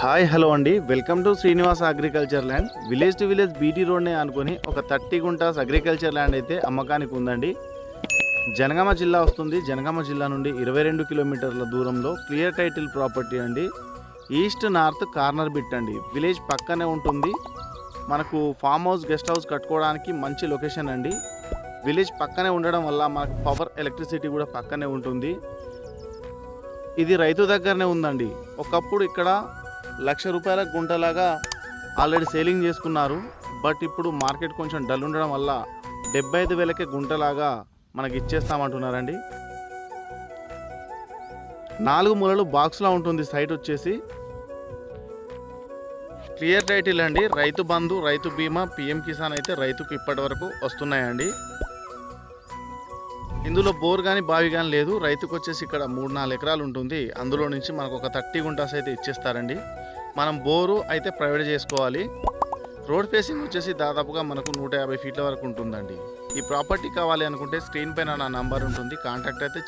Hi hello అండి, welcome to Srinivas agriculture land. Village to village BT రోడ్నే అనుకుని ఒక 30 గుంటాస్ అగ్రికల్చర్ ల్యాండ్ అయితే అమ్మకానికి ఉందండి. జనగామ జిల్లా వస్తుంది. జనగామ జిల్లా నుండి 22 కిలోమీటర్ల దూరంలో క్లియర్ టైటిల్ ప్రాపర్టీ అండి. ఈస్ట్ నార్త్ కార్నర్ బిట్ అండి. విలేజ్ పక్కనే ఉంటుంది. మనకు ఫామ్ హౌస్, గెస్ట్ హౌస్ కట్టుకోవడానికి మంచి లొకేషన్ అండి. విలేజ్ పక్కనే ఉండడం వల్ల మనకు పవర్, ఎలక్ట్రిసిటీ కూడా పక్కనే ఉంటుంది. ఇది రైతు దగ్గరనే ఉందండి. ఒకప్పుడు ఇక్కడ ₹1,00,000 గుంటలాగా ఆల్రెడీ సేలింగ్ చేసుకున్నారు. బట్ ఇప్పుడు మార్కెట్ కొంచెం డల్ ఉండడం వల్ల 75,000కే గుంటలాగా మనకి ఇచ్చేస్తామంటున్నారండి. 4 మూలలు బాక్స్లా ఉంటుంది. సైట్ వచ్చేసి క్లియర్ టైటిల్ అండి. రైతు బంధు, రైతు బీమా, పిఎం కిసాన్ అయితే రైతుకు ఇప్పటి వరకు వస్తున్నాయండి. ఇందులో బోర్ కానీ బావి కానీ లేదు. రైతుకు వచ్చేసి ఇక్కడ 3-4 ఎకరాలు ఉంటుంది. అందులో నుంచి మనకు ఒక 30 గుంటాస్ అయితే ఇచ్చేస్తారండి. మనం బోరు అయితే ప్రైవేట్ చేసుకోవాలి. రోడ్ ఫేసింగ్ వచ్చేసి దాదాపుగా మనకు 150 ఫీట్ల వరకు ఉంటుందండి. ఈ ప్రాపర్టీ కావాలి అనుకుంటే స్క్రీన్ పైన నా నంబర్ ఉంటుంది, కాంటాక్ట్ అయితే